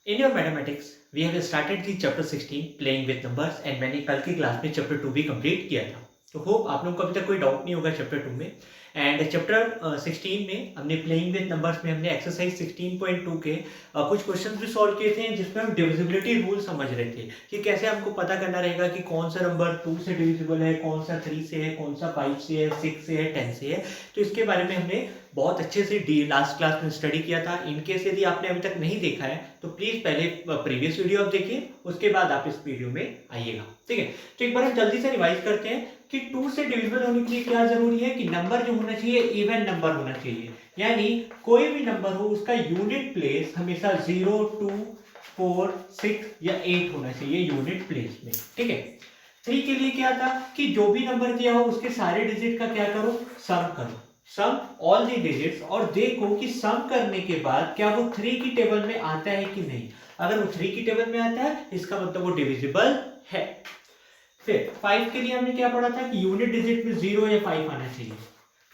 In your mathematics, we have started the chapter 16 playing with numbers and मैंने कल की class में chapter 2 भी कंप्लीट किया था। तो होप आप लोगों को अभी तक कोई डाउट नहीं होगा चैप्टर 2 में। एंड चैप्टर 16 में हमने प्लेइंग विद नंबर्स में हमने एक्सरसाइज 16.2 के कुछ क्वेश्चंस भी सॉल्व किए थे जिसमें हम डिविजिबिलिटी रूल समझ रहे थे कि कैसे हमको पता करना रहेगा कि कौन सा नंबर 2 से डिविजिबल है, कौन सा 3 से है, कौन सा 5 से है, 6 से है, 10 से है। तो इसके बारे में हमने बहुत अच्छे से लास्ट क्लास में स्टडी किया था। इनकेस यदि आपने अभी तक नहीं देखा है तो प्लीज पहले प्रीवियस वीडियो आप देखिए, उसके बाद आप इस वीडियो में आइएगा। ठीक है, तो एक बार हम जल्दी से रिवाइज करते हैं कि 2 से डिविजिबल होने के लिए क्या जरूरी है कि नंबर जो होना चाहिए इवन नंबर होना चाहिए, यानी कोई भी नंबर हो उसका यूनिट प्लेस हमेशा 0, 2, 4, 6 या 8 होना चाहिए यूनिट प्लेस में। ठीक है, 3 के लिए क्या था कि जो भी नंबर दिया हो उसके सारे डिजिट का क्या करो, सम करो, सम ऑल दी डिजिट्स, और देखो कि सम करने के बाद क्या वो 3 की टेबल में आता है कि नहीं। अगर वो 3 की टेबल में आता है इसका मतलब वो डिविजिबल है। फिर 5 के लिए हमने क्या पढ़ा था कि यूनिट डिजिट में 0 या 5 आना चाहिए।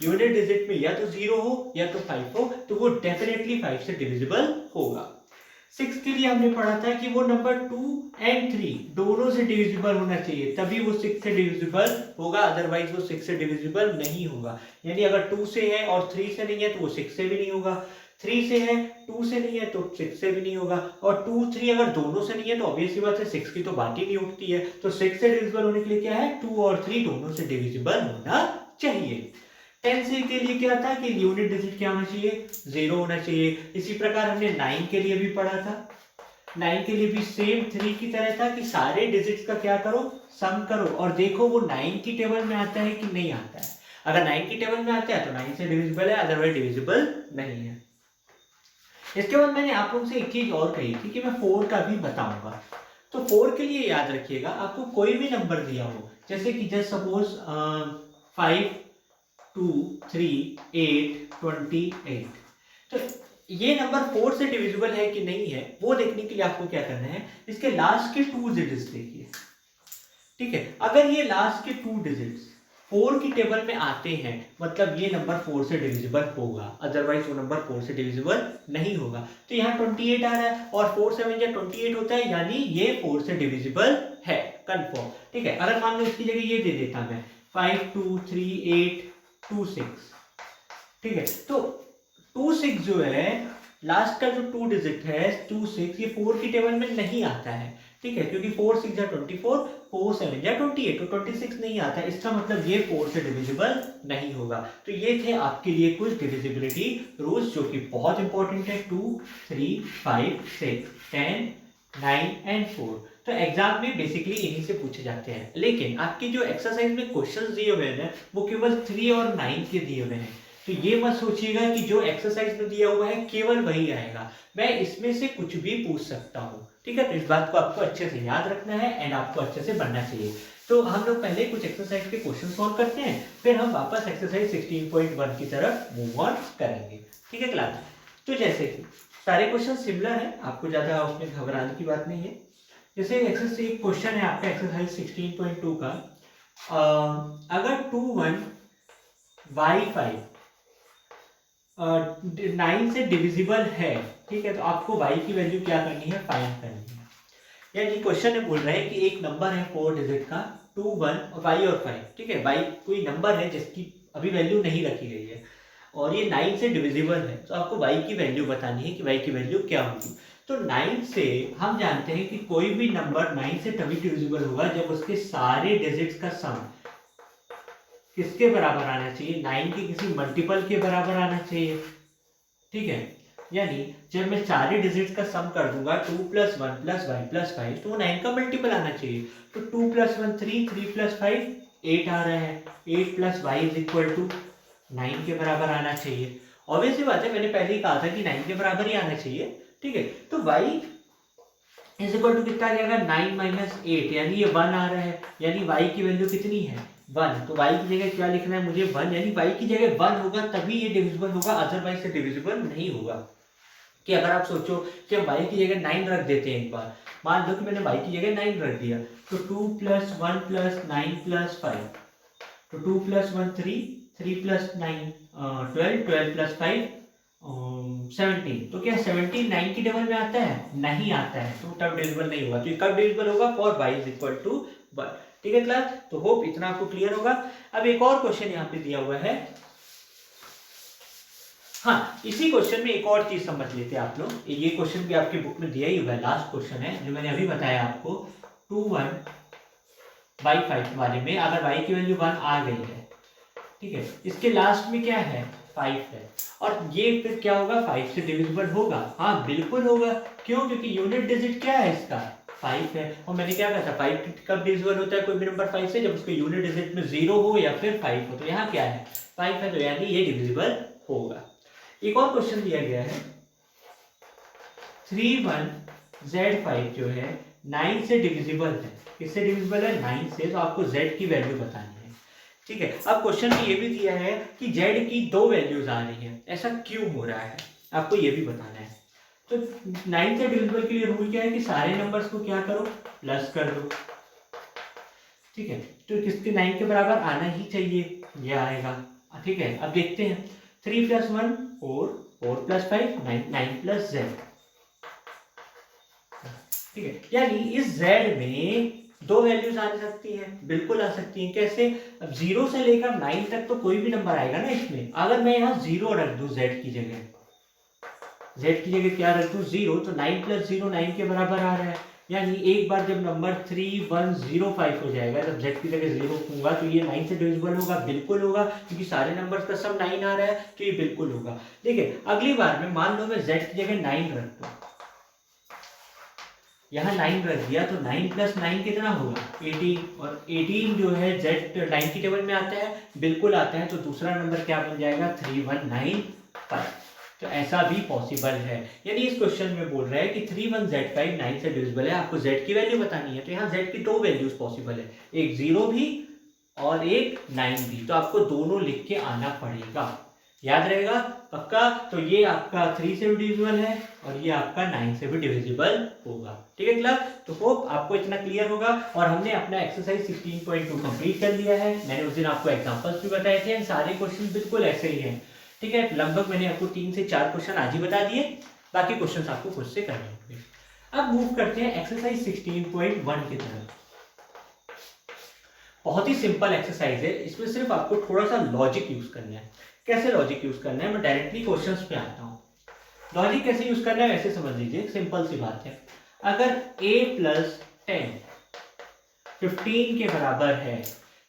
यूनिट डिजिट में या तो 0 हो या तो 5 हो तो वो डेफिनेटली 5 से डिविजिबल होगा। 6 के लिए हमने पढ़ा था कि वो नंबर 2 एंड 3 दोनों से डिविजिबल होना चाहिए, तभी वो 6 से डिविजिबल होगा, अदरवाइज वो 6 से डिविजिबल नहीं होगा। यानी अगर 2 से है और 3 से नहीं है तो वो 6 से भी नहीं होगा, 3 से है 2 से नहीं है तो 6 से भी नहीं होगा, और 2 3 अगर दोनों से नहीं है तो ऑब्वियस सी बात है 6 की तो बात ही नहीं उठती है। तो 6 से डिविजिबल होने के लिए क्या है, 2 और 3 दोनों से डिविजिबल होना चाहिए। 10 से के लिए क्या था कि यूनिट डिजिट क्या होना चाहिए, 0 होना चाहिए। इसी प्रकार हमने 9 के लिए भी पढ़ा था, 9 के लिए भी सेम 3 की तरह था कि सारे डिजिट्स का क्या करो, सम करो, और देखो वो 9 की टेबल में आता है कि नहीं आता है। अगर 9 की टेबल में आता है तो 9 से डिविजिबल है, अदरवाइज डिविजिबल नहीं है। इसके बाद मैंने आप लोगों से एक चीज और कही थी कि मैं 4 का भी बताऊंगा। तो 4 के लिए याद रखिएगा, आपको कोई भी नंबर दिया हो, जैसे कि जस्ट सपोज 5, 2, 3, 8, 28, तो ये नंबर 4 से डिविजिबल है कि नहीं है वो देखने के लिए आपको क्या करना है, इसके लास्ट के 2 डिजिट्स देखिए। ठीक है, अगर ये लास्ट के 2 डिजिट्स 4 की टेबल में आते हैं मतलब ये नंबर 4 से डिविजिबल होगा, अदरवाइज वो नंबर 4 से डिविजिबल नहीं होगा। तो यहाँ 28 आ रहा है और 4 7 या 28 होता है, यानी ये 4 से डिविजिबल है, कंफर्म। ठीक है, अगर मान लो इसकी जगह ये दे देता मैं 5, 2, 3, 8, 2, 6। ठीक है, तो 2, 6 जो है लास्ट का जो 2 डिजिट है 2, 6, ये 4 की टेबल में नहीं आता है। ठीक है, क्योंकि 4 6 या 24, 4 7 या 28, तो 26 नहीं आता है, इसका मतलब ये 4 से डिविजिबल नहीं होगा। तो ये थे आपके लिए कुछ डिविजिबिलिटी रूल्स जो कि बहुत इंपॉर्टेंट है। 2, 3, 5, 6, 10, 9 एंड 4। तो एग्जाम में बेसिकली इन्हीं से पूछे जाते हैं, लेकिन आपकी जो एक्सरसाइज में क्वेश्चंस दिए हुए हैं वो केवल 3 और 9 के दिए हुए हैं। तो ये मत सोचिएगा कि जो एक्सरसाइज में दिया हुआ है केवल वही आएगा, मैं इसमें से कुछ भी पूछ सकता हूँ। ठीक है, तो इस बात को आपको अच्छे से याद रखना है एंड आपको अच्छे से बनना चाहिए। तो हम लोग पहले कुछ एक्सरसाइज के क्वेश्चन सॉल्व करते हैं, फिर हम वापस एक्सरसाइज 16.1 की तरफ मूव ऑन करेंगे। ठीक है क्लास, तो जैसे कि सारे क्वेश्चन सिमिलर है, आपको ज्यादा उसमें घबराने की बात नहीं है। जैसे एक्सरसाइज एक क्वेश्चन है आपका एक्सरसाइज 16.2 का, अगर 2 1 y 5 9 से डिविजिबल है, ठीक है, तो आपको y की वैल्यू क्या करनी है, फाइंड करनी है। यानी क्वेश्चन में बोल रहे हैं कि एक नंबर है 4 डिजिट का 2 1 y और 5। ठीक है, y कोई नंबर है जिसकी अभी वैल्यू नहीं रखी गई है और ये 9 से डिविजिबल है, तो आपको y की वैल्यू बतानी है कि y की वैल्यू क्या होगी। तो 9 से हम जानते हैं कि कोई भी नंबर 9 से तभी डिविजिबल होगा जब उसके सारे डिजिट्स का सम किसके बराबर आना चाहिए, 9 के किसी मल्टीपल के बराबर आना चाहिए। ठीक है, यानी जब मैं सारे डिजिट्स का सम कर दूंगा 2 + 1 + y + 5 तो वो 9 का मल्टीपल आना चाहिए। तो 2 + 1 3, 3 + 5 8 आ रहा है, 8 + y = 9 के बराबर आना चाहिए। ऑब्वियस सी बात है, मैंने पहले ही कहा था कि 9 के बराबर ही आना चाहिए। ठीक है, तो y = कितना आ जाएगा, 9 - 8, यानी ये 1 आ रहा है, यानी y की वैल्यू कितनी है, 1। तो y की जगह क्या लिखना है मुझे, 1, यानी y की जगह 1 होगा तभी ये डिविजिबल होगा, अदरवाइज से डिविजिबल नहीं होगा। कि अगर आप सोचो कि हम y की जगह 9 रख देते हैं, एक बार मान लो कि मैंने y की जगह 9 रख दिया, तो 2 + 1 + 9 + 5, तो 2 + 1 3, 3 + 9 12, 12 + 5 17, तो क्या 17 9 की टेबल में आता है? नहीं आता है, तो तब डिविजिबल नहीं होगा। तो ये कब डिविजिबल होगा? For y is equal to 1। ठीक है क्लास, तो होप इतना आपको क्लियर होगा। अब एक और क्वेश्चन यहाँ पे दिया हुआ है। हाँ, इसी क्वेश्चन में एक और चीज समझ लेते हैं आप लोग। ये क्वेश्चन भी आपकी बुक में दिया ही हुआ है, लास्ट क्वेश्चन है जो मैंने अभी बताया आपको 2 1/5 वाले में। अगर y की वैल्यू 1 आ गई है, ठीक है, इसके लास्ट में क्या है? 5 है, और ये फिर क्या होगा? 5 से डिविजिबल होगा? हाँ बिल्कुल होगा। क्यों? क्योंकि यूनिट डिजिट क्या है इसका? 5 है। और मैंने क्या कहा था, 5 कब डिविजिबल होता है कोई भी नंबर 5 से? जब उसके यूनिट डिजिट में 0 हो या फिर 5 हो। तो यहाँ क्या है? 5 है, तो यानी ये डिविजिबल होगा। एक और क्वेश्चन दिया गया है 31Z5 जो है 9 से डिविजिबल है। किससे डिविजिबल है? 9 से। तो आपको z की वैल्यू बतानी है। ठीक है, अब क्वेश्चन में ये भी दिया है कि z की 2 वैल्यूज आ रही हैं, ऐसा क्यों हो रहा है आपको ये भी बताना है। तो 9 से डिविजिबल के लिए रूल क्या है कि सारे नंबर्स को क्या करो? प्लस कर दो। ठीक है, तो किसके 9 के बराबर आना ही चाहिए, ये आएगा। ठीक है, अब देखते हैं 3 + 1 4, 4 + 5 9, 9 + z। ठीक है, यानी इस z में 2 वैल्यूज आ सकती हैं, बिल्कुल आ सकती हैं। कैसे? अब 0 से लेकर 9 तक तो कोई भी नंबर आएगा ना इसमें। अगर मैं यहाँ 0 रख दूं z की जगह, z की जगह क्या रख दूं? 0, तो 9 + 0 9 के बराबर आ रहा है। यानी एक बार जब नंबर 3105 हो जाएगा, जब z की जगह 0 होगा, तो ये 9 से डिविजिबल होगा? बिल्कुल होगा, क्योंकि सारे नंबर्स का सब 9 आ रहा है, तो ये बिल्कुल होगा। देखिए, अगली बार में मान लो मैं z की जगह 9 रख दूं, यहाँ 9 रख दिया, तो 9 + 9 कितना होगा? 18, और 18 जो है z 9 की टेबल में आता है? बिल्कुल आता है। तो दूसरा नंबर क्या बन जाएगा? 3195। तो ऐसा भी पॉसिबल है। यानी इस क्वेश्चन में बोल रहा है कि 31Z5 9 से डिविजिबल है, आपको z की वैल्यू बतानी है। तो यहाँ z की 2 वैल्यूज पॉसिबल है, एक 0 भी और एक 9 भी। तो आपको दोनों लिख के आना पड़ेगा, याद रहेगा पक्का। तो ये आपका 3 से भी डिविजिबल है और ये आपका 9 से भी डिविजिबल होगा। ठीक है क्लास, तो होप आपको इतना क्लियर होगा। और हमने अपना एक्सरसाइज 16.2 कंप्लीट कर लिया है। मैंने उस दिन आपको एग्जांपल्स भी बताए थे, सारे क्वेश्चन बिल्कुल ऐसे ही हैं। ठीक है, लगभग मैंने आपको 3 से 4 क्वेश्चन आज ही बता दिए, बाकी क्वेश्चन आपको खुद से करने होंगे। अब मूव करते हैं एक्सरसाइज 16.1 की तरफ। बहुत ही सिंपल एक्सरसाइज है, इसमें सिर्फ आपको थोड़ा सा लॉजिक यूज करना है। कैसे लॉजिक यूज करना है? मैं डायरेक्टली क्वेश्चंस पे आता हूँ। लॉजिक कैसे यूज करना है वैसे समझ लीजिए, सिंपल सी बात है। अगर a + 10 15 के बराबर है,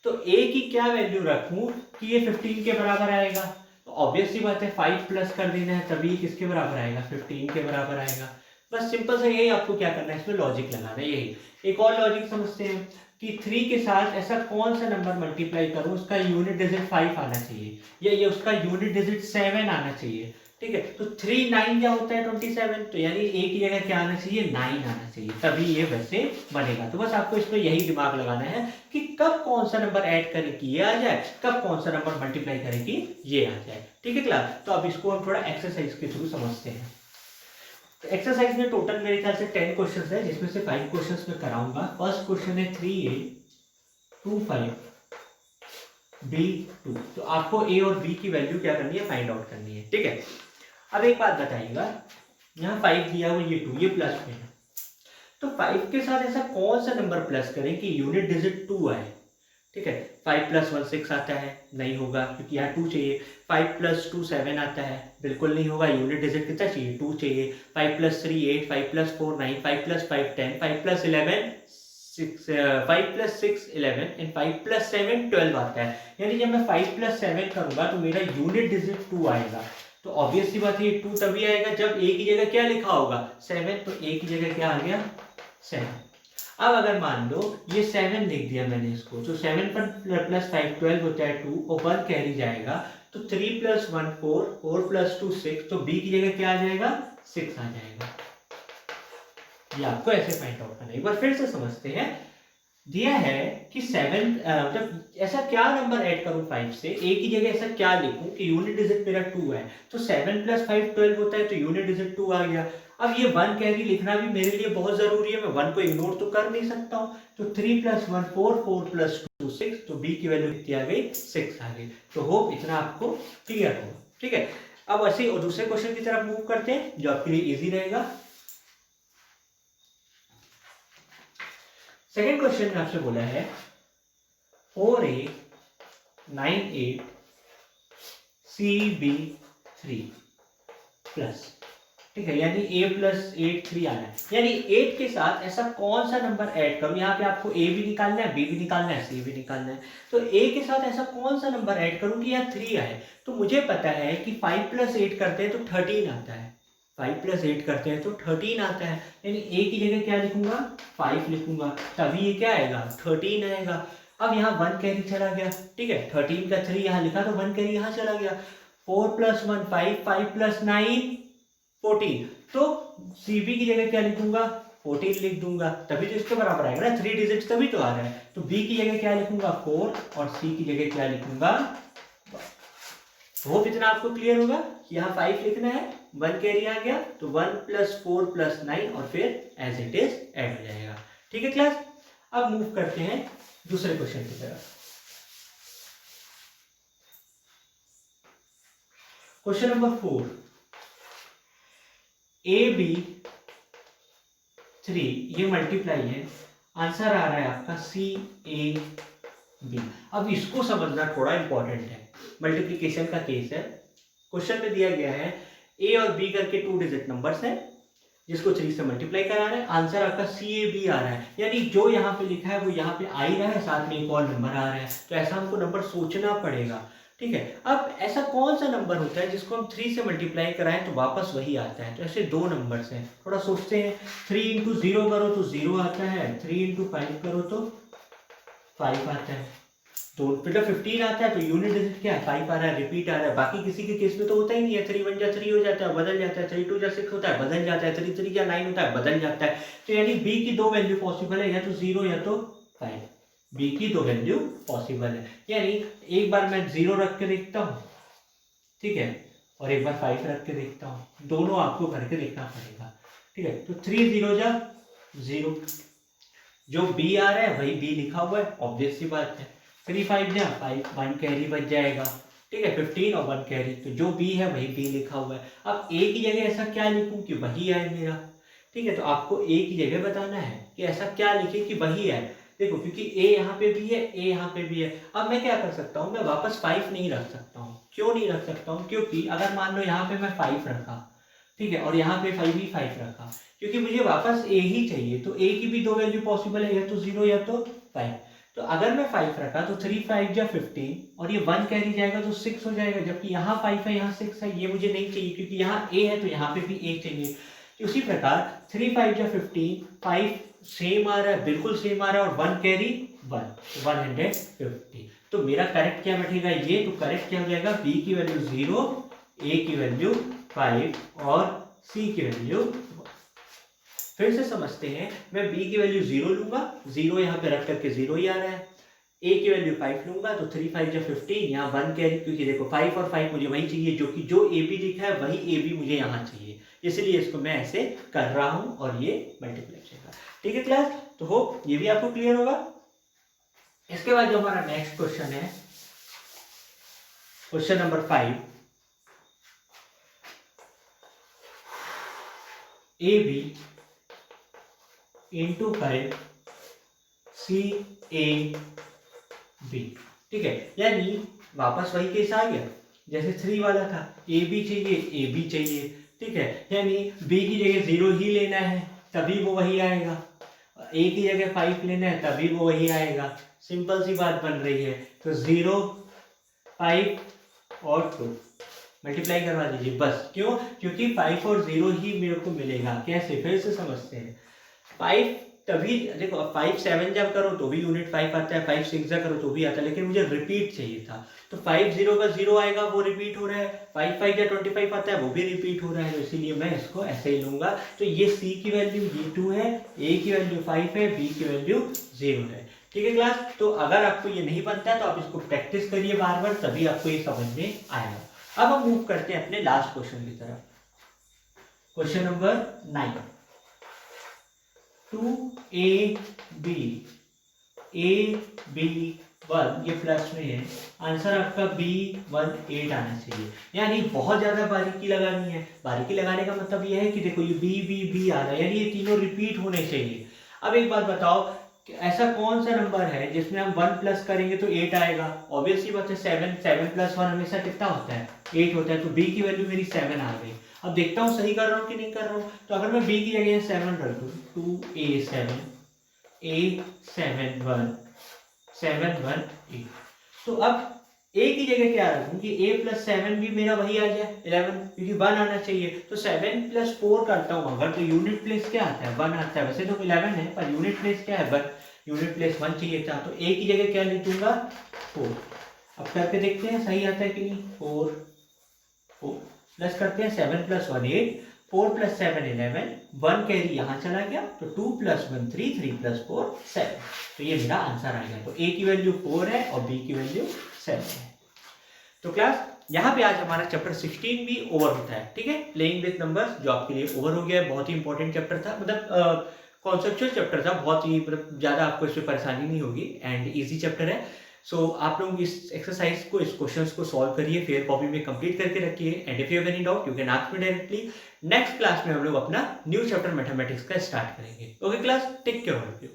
तो a की क्या वैल्यू रखूं कि ये 15 के बराबर आएगा? तो ऑब्वियस सी बात है 5 प्लस कर देना है, तभी किसके बराबर आएगा? 15 के बराबर आएगा। बस सिंपल सा यही आपको क्या करना है, इसमें लॉजिक लगाना है। यही एक और लॉजिक समझते हैं कि 3 के साथ ऐसा कौन सा नंबर मल्टीप्लाई करूं उसका यूनिट डिजिट 5 आना चाहिए, या ये उसका यूनिट डिजिट 7 आना चाहिए। ठीक है, तो 3 9 क्या होता है? 27। तो यानी a की जगह क्या आना चाहिए? 9 आना चाहिए, तभी ये वैसे बनेगा। तो बस आपको इसमें यही दिमाग लगाना है कि कब कौन सा नंबर ऐड करें कि ये आ जाए, कब कौन सा नंबर मल्टीप्लाई करें कि ये आ जाए। ठीक है क्लास, तो अब इसको हम थोड़ा एक्सरसाइज के थ्रू समझते हैं। एक्सरसाइज में टोटल मेरे ख्याल से 10 क्वेश्चंस है, जिसमें से 5 क्वेश्चंस मैं कराऊंगा। फर्स्ट क्वेश्चन है 3a 25 b2। तो आपको a और b की वैल्यू क्या करनी है? फाइंड आउट करनी है। ठीक है, अब एक बात बताइएगा, यहाँ 5 दिया हुआ, ये 2, ये प्लस में है, तो 5 के साथ ऐसा कौन सा नंबर प्लस करें कि यूनिट डिजिट 2 आए? ठीक है, 5 + 1 6 आता है, नहीं होगा क्योंकि यहाँ 2 चाहिए। 5 + 2 7 आता है, बिल्कुल नहीं होगा, यूनिट डिजिट कितना चाहिए? 2 चाहिए। 5 + 3 8, 5 + 4 9, 5 + 5 10, 5 + 11 6, 5 + 6 11 एंड 5 + 7 12 आता है। यानी जब मैं 5 + 7 करूंगा तो मेरा यूनिट डिजिट 2 आएगा। तो ऑब्वियस सी बात है 2 तभी आएगा जब a की जगह क्या लिखा होगा? 7। तो a की जगह क्या आ गया? 7। अब अगर मान लो ये 7 लिख दिया मैंने इसको, तो 7 पर +5 12 होता है 2, और 1 कैरी जाएगा, तो 3 + 1 4, 4 + 2 6, तो b की जगह क्या आ जाएगा? 6 आ जाएगा। ये आपको ऐसे फाइंड आउट करना है। एक बार फिर से समझते हैं। दिया है कि 7 मतलब ऐसा क्या नंबर ऐड करूं 5 से, a की जगह ऐसा क्या लिखूं कि यूनिट डिजिट मेरा 2 है। तो 7 + 5 12 होता है, तो यूनिट डिजिट 2 आ गया। अब ये 1 कैरी लिखना भी मेरे लिए बहुत जरूरी है, मैं 1 को इग्नोर तो कर नहीं सकता हूं। तो 3 + 1 4, 4 + 2 6, तो b की वैल्यू कितनी आ गई? 6 आ गई। तो होप इतना आपको क्लियर होगा। ठीक है, अब ऐसे और दूसरे क्वेश्चन की तरफ मूव करते हैं जो आपके लिए इजी रहेगा। सेकेंड क्वेश्चन में आपसे बोला है 4a 9 8 CB3 प्लस, ठीक है, यानी a प्लस 8 3 आना है, यानी 8 के साथ ऐसा कौन सा नंबर ऐड करूं, यहाँ पे आपको a भी निकालना है, b भी निकालना है, c भी निकालना है, तो a के साथ ऐसा कौन सा नंबर ऐड करूं कि यहाँ 3 आए। तो मुझे पता है कि 5 प्लस 8 करते हैं तो 13 आता है, 5 प्लस 8 करते हैं तो 13 आता है, यानी a की जगह क्या लिखूंगा 5 लिखूंगा, तभी ये क्या आएगा 13 आएगा। अब यहाँ 1 कैरी चला गया, ठीक है, 13 का 3 यहाँ लिखा तो 1 कैरी यहाँ चला गया, 4 प्लस 1 5, 5 प्लस 9 14, तो CB की जगह क्या लिखूंगा 14 लिख दूंगा, तभी तो इसके बराबर आएगा ना, 3 डिजिट्स तभी तो आ रहा है। तो B की जगह क्या लिखूंगा 4 और C की जगह क्या लिखूंगा। होप इतना आपको क्लियर होगा कि यहाँ 5 लिखना है, 1 कैरी आ गया तो 1 प्लस 4 प्लस 9 और फिर एज इट इज ऐड हो जाएगा। ठीक है क्लास, अब मूव करते हैं दूसरे क्वेश्चन की तरफ। क्वेश्चन नंबर 4, AB3 ये मल्टीप्लाई है, आंसर आ रहा है आपका CAB। अब इसको समझना थोड़ा इंपॉर्टेंट है, मल्टीप्लिकेशन का केस है। क्वेश्चन में दिया गया है A और B करके 2 डिजिट नंबर्स हैं जिसको 3 से मल्टीप्लाई कराना है, आंसर आपका CAB आ रहा है, यानी जो यहाँ पे लिखा है वो यहाँ पे आ ही रहा है, साथ में एक और नंबर आ रहा है, तो ऐसा हमको नंबर सोचना पड़ेगा। ठीक है, अब ऐसा कौन सा नंबर होता है जिसको हम 3 से मल्टीप्लाई कराएं तो वापस वही आता है। तो ऐसे 2 नंबर्स हैं, थोड़ा सोचते हैं। 3 इंटू 0 करो तो 0 आता है, 3 इंटू 5 करो तो 5 आता है, तो मतलब 15 आता है, तो यूनिट डिजिट क्या है 5 आ रहा है, रिपीट आ रहा है। बाकी किसी के केस में तो होता ही नहीं है, 3 1 जा 3 हो जाता है, बदल जाता है, 3 2 जा 6 होता है, बदल जाता है, 3 3 जा 9 होता है, बदल जाता है। तो यानी B की 2 वैल्यू पॉसिबल है, या तो 0 या तो 5, B की 2 वैल्यू पॉसिबल है। यानी एक बार मैं 0 रख के देखता हूँ, ठीक है, और एक बार 5 रख के देखता हूँ, दोनों आपको करके देखना पड़ेगा। ठीक है, तो 3 0 जा 0, जो B आ रहा है वही B लिखा हुआ है, ऑब्वियस सी बात है। 3 5 जा 5, 1 कैरी बच जाएगा, ठीक है, 15 और 1 कैरी, तो जो B है वही B लिखा हुआ है। अब A की जगह ऐसा क्या लिखूं कि वही आए मेरा। ठीक है, तो आपको A की जगह बताना है कि ऐसा क्या लिखे कि वही आए। देखो, क्योंकि A यहाँ पे भी है, A यहाँ पे भी है। अब मैं क्या कर सकता हूँ, मैं वापस 5 नहीं रख सकता हूँ। क्यों नहीं रख सकता हूँ, क्योंकि अगर मान लो यहाँ पे मैं 5 रखा, ठीक है, और यहाँ पे 5 भी 5 रखा, क्योंकि मुझे वापस A ही चाहिए, तो A की भी 2 वैल्यू पॉसिबल है, या तो 0 या तो 5। तो अगर मैं 5 रखा तो 3 5 जा 15 और ये 1 कैरी जाएगा तो 6 हो जाएगा, जबकि यहाँ 5 है यहाँ 6 है, ये मुझे नहीं चाहिए, क्योंकि यहाँ A है तो यहाँ पे भी A चाहिए। उसी प्रकार 3 5 जा 15, 5 सेम आ रहा है, बिल्कुल सेम आ रहा है, और 1 कैरी 1, 150। तो मेरा करेक्ट क्या बैठेगा ये, तो करेक्ट क्या हो जाएगा, B की वैल्यू 0, A की वैल्यू 5 और C की वैल्यू 1। फिर से समझते हैं, मैं B की वैल्यू 0 लूंगा, 0 यहाँ पे रख करके 0 ही आ रहा है। A की वैल्यू 5 लूंगा तो 3 5 जा 15, यहाँ 1 कैरी, क्योंकि देखो 5 और 5 मुझे वही चाहिए, जो कि जो AB लिखा है वही AB मुझे यहाँ चाहिए, इसलिए इसको मैं ऐसे कर रहा हूँ और ये मल्टीप्लिकेशन का। ठीक है क्लास, तो होप ये भी आपको क्लियर होगा। इसके बाद जो हमारा नेक्स्ट क्वेश्चन है, question number 5, AB into 5 CAB। ठीक है, यानी वापस वही केस आ गया जैसे 3 वाला था, AB चाहिए AB चाहिए। ठीक है, यानी B की जगह 0 ही लेना है तभी वो वही आएगा, A की जगह 5 लेना है तभी वो वही आएगा। सिंपल सी बात बन रही है, तो 0 5 और 2 मल्टीप्लाई करवा दीजिए बस। क्यों, क्योंकि 5 और 0 ही मेरे को मिलेगा। कैसे, फिर से समझते हैं। 5 तभी, देखो 5 7 जब करो तो भी यूनिट 5 आता है, 5 6 जब करो तो भी आता है, लेकिन मुझे रिपीट चाहिए था, तो 5 0 का 0 आएगा, वो रिपीट हो रहा है, 5 5 या 25 आता है, वो भी रिपीट हो रहा है, तो इसीलिए मैं इसको ऐसे ही लूंगा। तो ये C की वैल्यू ये 2 है, A की वैल्यू 5 है, B की वैल्यू 0 है। ठीक है क्लास, तो अगर आपको ये नहीं बनता है तो आप इसको प्रैक्टिस करिए बार बार, तभी आपको ये समझ में आएगा। अब हम मूव करते हैं अपने लास्ट क्वेश्चन की तरफ, क्वेश्चन नंबर 9, 2AB AB 1 ये प्लस में है, आंसर आपका B18 आना चाहिए। यानी बहुत ज़्यादा बारीकी लगानी है। बारीकी लगाने का मतलब ये है कि देखो ये B आ रहा है, यानी ये तीनों रिपीट होने चाहिए। अब एक बात बताओ कि ऐसा कौन सा नंबर है जिसमें हम 1 प्लस करेंगे तो 8 आएगा? ऑब्वियसली बात है, 7 प्लस 1 हमेशा कितना होता है? 8 होता है। तो B की वैल्यू मेरी 7 आ गई। अब देखता हूँ सही कर रहा हूँ कि नहीं कर रहा हूँ। तो अगर मैं B की जगह 7 रख दूँ, 2A7 A7 1 7 1 8, तो अब A की जगह क्या रखूँ कि A प्लस 7 भी मेरा वही आ जाए 11, क्योंकि 1 आना चाहिए। तो 7 प्लस 4 करता हूँ अगर, तो यूनिट प्लेस क्या आता है? 1 आता है। वैसे तो 11 है पर यूनिट प्लेस क्या है? 1। यूनिट प्लेस 1 चाहिए था, तो A की जगह क्या लिख दूंगा? 4। अब करके देखते हैं सही आता है कि नहीं। 4 प्लस करते हैं, 7 प्लस 1 8, 4 प्लस 7 11, 1 कैरी यहाँ चला गया, तो 2 प्लस 1 3, 3 प्लस 4 7। तो ये मेरा आंसर आ गया। तो A की वैल्यू 4 है और B की वैल्यू 7 है। तो क्लास यहाँ पे आज हमारा चैप्टर 16 भी ओवर होता है। ठीक है, प्लेइंग विद नंबर्स जो आपके लिए ओवर हो गया है। बहुत ही इंपॉर्टेंट चैप्टर था, मतलब कॉन्सेप्चुअल चैप्टर था, बहुत ही मतलब ज़्यादा आपको इसमें परेशानी नहीं होगी एंड ईजी चैप्टर है। सो आप लोग इस एक्सरसाइज को, इस क्वेश्चंस को सॉल्व करिए, फेयर कॉपी में कंप्लीट करके रखिए। And if you have any doubt you can ask me directly. Next class में हम लोग अपना न्यू चैप्टर मैथमेटिक्स का स्टार्ट करेंगे। Okay class, take care of you.